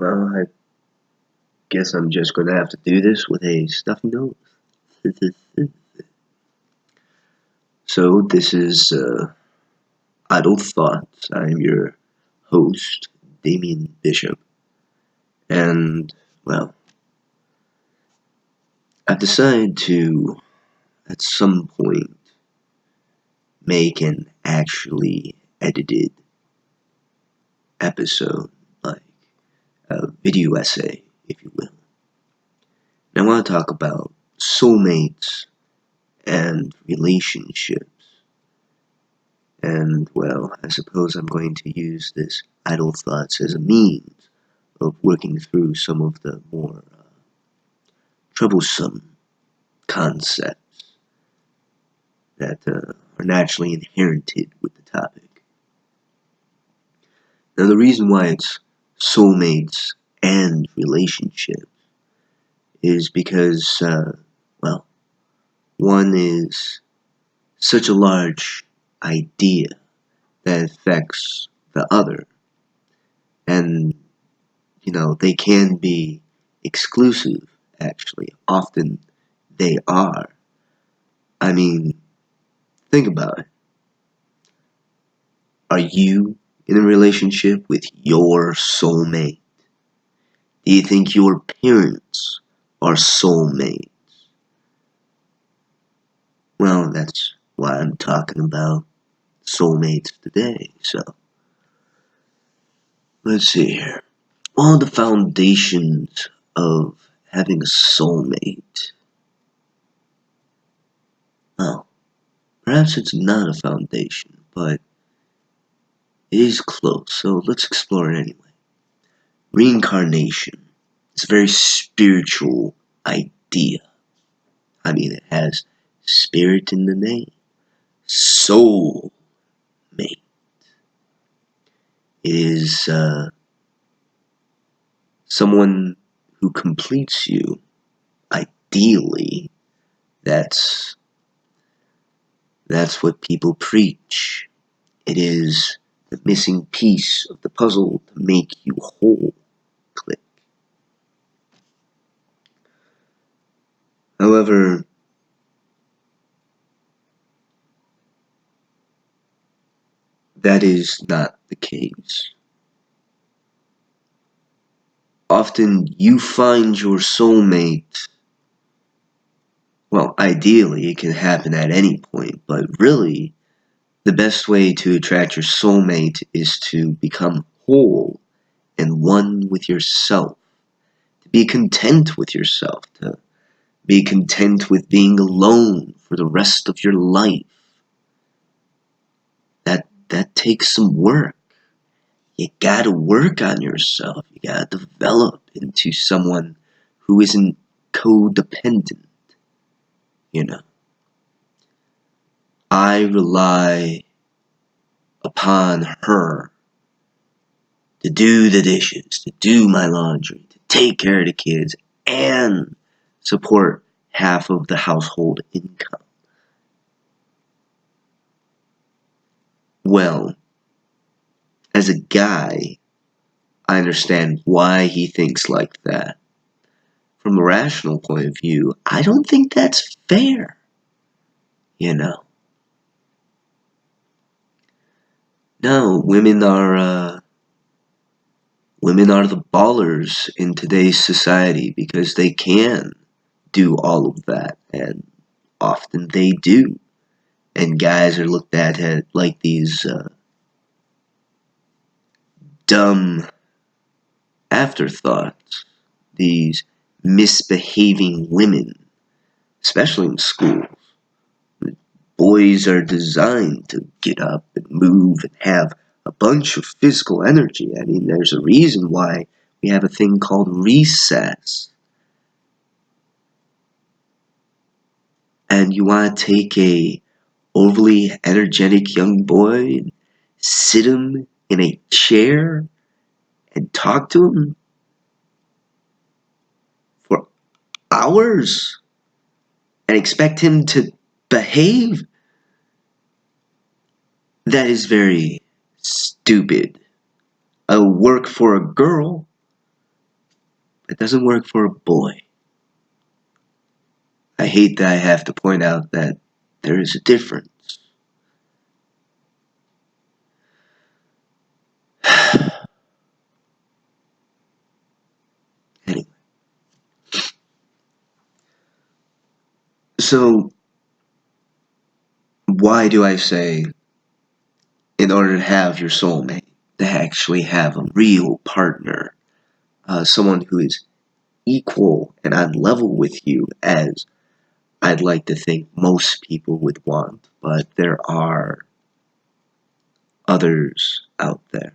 Well, I guess I'm just gonna have to do this with a stuffy nose. So, this is Idle Thoughts. I'm your host, Damien Bishop. And, well, I've decided to, at some point, make an actually edited episode, like a video essay, if you will. And I want to talk about soulmates and relationships. And, well, I suppose I'm going to use this idle thoughts as a means of working through some of the more troublesome concepts that are naturally inherited with the topic. Now, the reason why it's soulmates and relationships is because, well, one is such a large idea that affects the other. And, they can be exclusive, actually. Often they are. I mean, think about it. Are you in a relationship with your soulmate? Do you think your parents are soulmates? Well, that's why I'm talking about soulmates today. So, let's see here. One of the foundations of having a soulmate. Well, perhaps it's not a foundation, but it is close, so let's explore it anyway. Reincarnation is a very spiritual idea. I mean, it has spirit in the name. Soul mate. It is someone who completes you. Ideally, that's what people preach. It is the missing piece of the puzzle to make you whole. Click. However, that is not the case. Often you find your soulmate. Well, ideally, it can happen at any point, but really, the best way to attract your soulmate is to become whole and one with yourself, to be content with yourself, to be content with being alone for the rest of your life. That takes some work. You gotta work on yourself. You gotta develop into someone who isn't codependent, I rely upon her to do the dishes, to do my laundry, to take care of the kids, and support half of the household income. Well, as a guy, I understand why he thinks like that. From a rational point of view, I don't think that's fair. No, women are the ballers in today's society because they can do all of that, and often they do. And guys are looked at like these dumb afterthoughts, these misbehaving women, especially in schools. Boys are designed to get up and move and have a bunch of physical energy. I mean, there's a reason why we have a thing called recess. And you want to take a overly energetic young boy and sit him in a chair and talk to him for hours and expect him to behave? That is very stupid. I'll work for a girl. It doesn't work for a boy. I hate that I have to point out that there is a difference. Anyway, so why do I say in order to have your soulmate, to actually have a real partner, someone who is equal and on level with you, as I'd like to think most people would want, but there are others out there.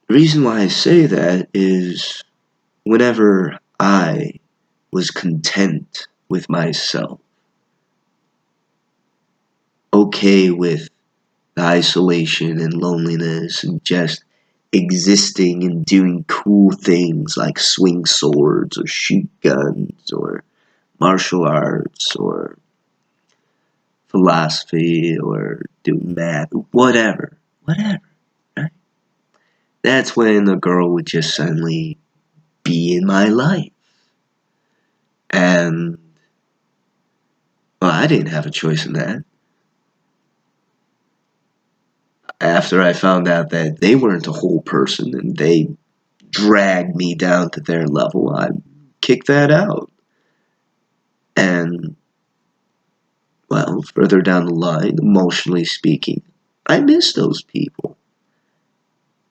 The reason why I say that is whenever I was content with myself, okay with the isolation and loneliness and just existing and doing cool things like swing swords or shoot guns or martial arts or philosophy or do math, whatever, right? That's when a girl would just suddenly be in my life. And, well, I didn't have a choice in that. After I found out that they weren't a whole person and they dragged me down to their level, I kicked that out. And, well, further down the line, emotionally speaking, I miss those people.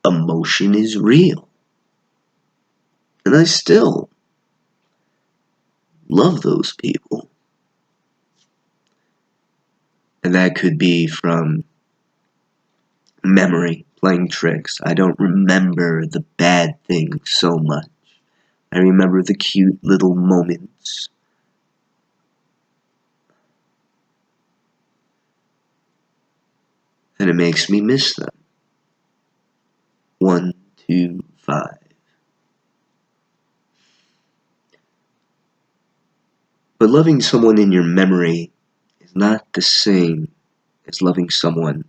Emotion is real. And I still love those people. And that could be from memory, playing tricks. I don't remember the bad things so much. I remember the cute little moments. And it makes me miss them. 1, 2, 5. But loving someone in your memory is not the same as loving someone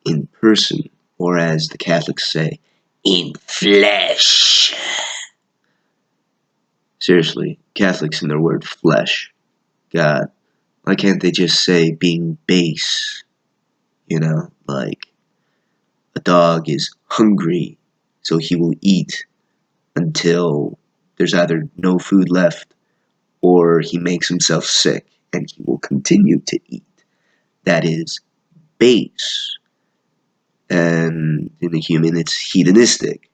in person, or as the Catholics say, in flesh. Seriously, Catholics and their word flesh. God, why can't they just say being base? You know, like a dog is hungry, so he will eat until there's either no food left or he makes himself sick and he will continue to eat. That is base. And in the human, it's hedonistic.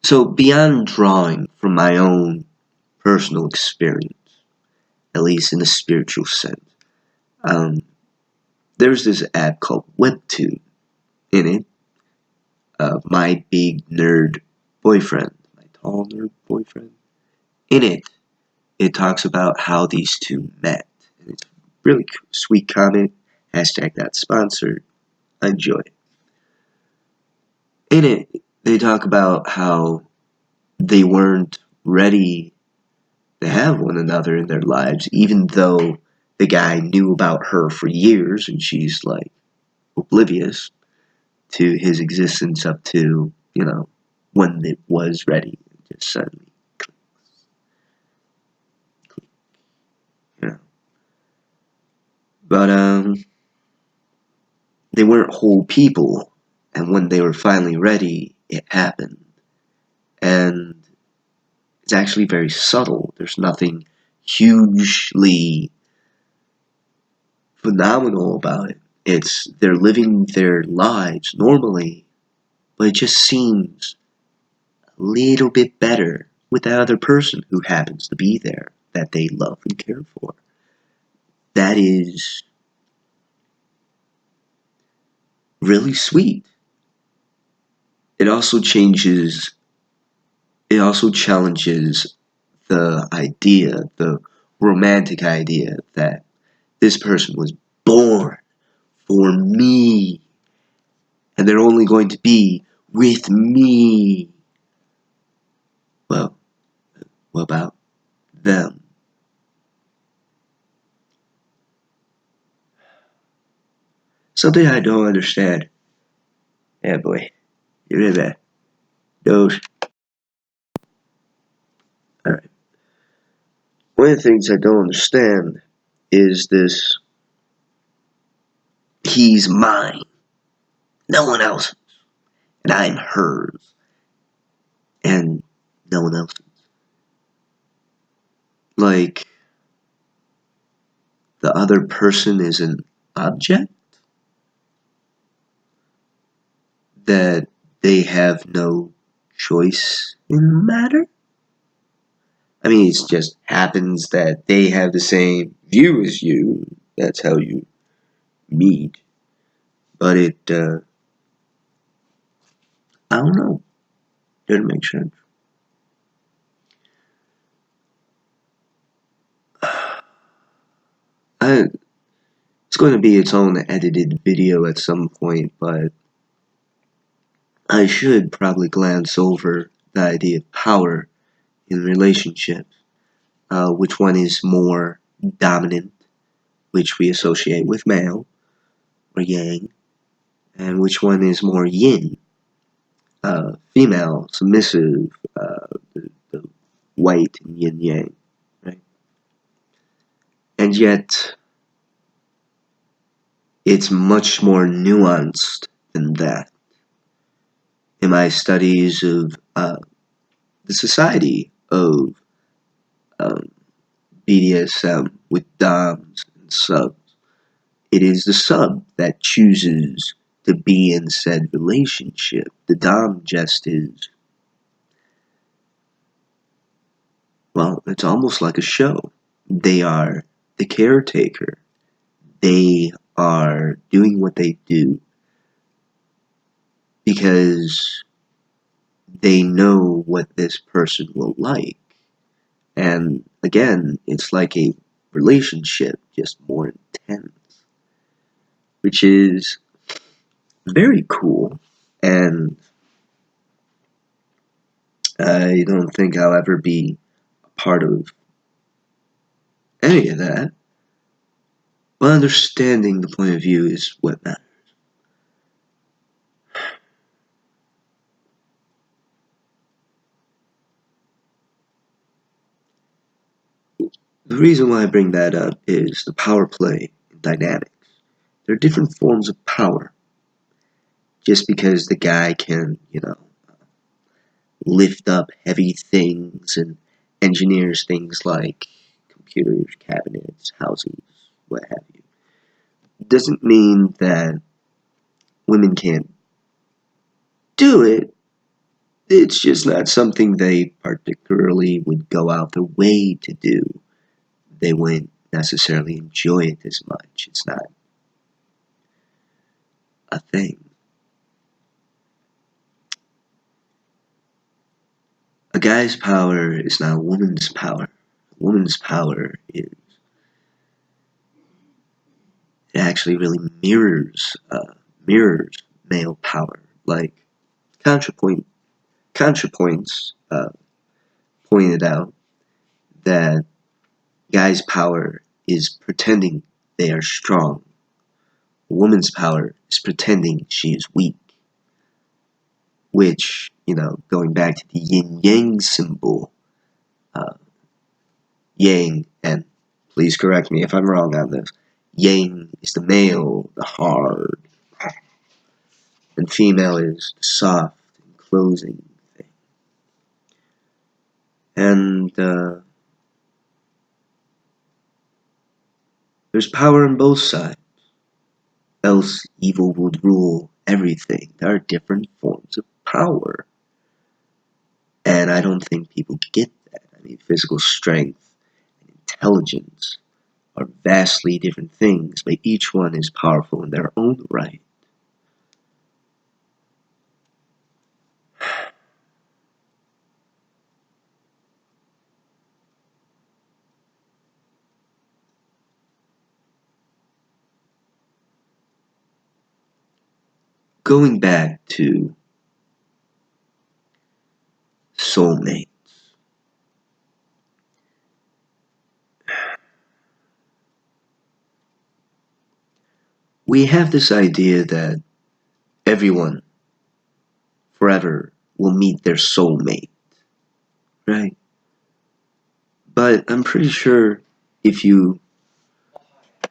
So, beyond drawing from my own personal experience, at least in a spiritual sense, um, there's this app called Webtoon. In it, my big nerd boyfriend, my tall nerd boyfriend, in it, it talks about how these two met. And it's a really sweet comment. Hashtag not sponsored. I enjoy it. In it, they talk about how they weren't ready to have one another in their lives, even though the guy knew about her for years and she's like oblivious to his existence up to, when it was ready. Just suddenly, you know. But, they weren't whole people, and when they were finally ready, it happened. And it's actually very subtle. There's nothing hugely phenomenal about it. It's they're living their lives normally, but it just seems a little bit better with that other person who happens to be there that they love and care for. That is really sweet. It also changes, it also challenges the romantic idea that this person was born for me and they're only going to be with me. Well, what about them? something I don't understand. Yeah, boy. You're in there. Those. Alright. One of the things I don't understand is this: he's mine, no one else, and I'm hers, and no one else's. Like, the other person is an object that they have no choice in the matter? I mean, it just happens that they have the same view as you. That's how you meet. But I don't know. Doesn't make sense. It's going to be its own edited video at some point, but I should probably glance over the idea of power in relationships. Which one is more dominant, which we associate with male or yang, and which one is more yin, female, submissive, the white and yin yang, right? And yet, it's much more nuanced than that. In my studies of the society of um, BDSM with DOMs and subs, it is the sub that chooses to be in said relationship. The Dom just is, well, it's almost like a show. They are the caretaker. They are doing what they do because they know what this person will like. And again, it's like a relationship, just more intense, which is very cool. And I don't think I'll ever be a part of any of that. But understanding the point of view is what matters. The reason why I bring that up is the power play and dynamics. There are different forms of power. Just because the guy can, lift up heavy things and engineers things like computers, cabinets, houses, what have you, doesn't mean that women can't do it. It's just not something they particularly would go out their way to do. They wouldn't necessarily enjoy it as much. It's not a thing. A guy's power is not a woman's power. A woman's power is, it actually really mirrors male power. Like ContraPoints pointed out that guys' power is pretending they are strong. A woman's power is pretending she is weak. Which, going back to the yin yang symbol, uh, yang, and please correct me if I'm wrong on this, yang is the male, the hard, and female is the soft, enclosing thing. And there's power on both sides, else evil would rule everything. There are different forms of power. And I don't think people get that. I mean, physical strength and intelligence are vastly different things, but each one is powerful in their own right. Going back to soulmates, We have this idea that everyone forever will meet their soulmate, right? But I'm pretty sure if you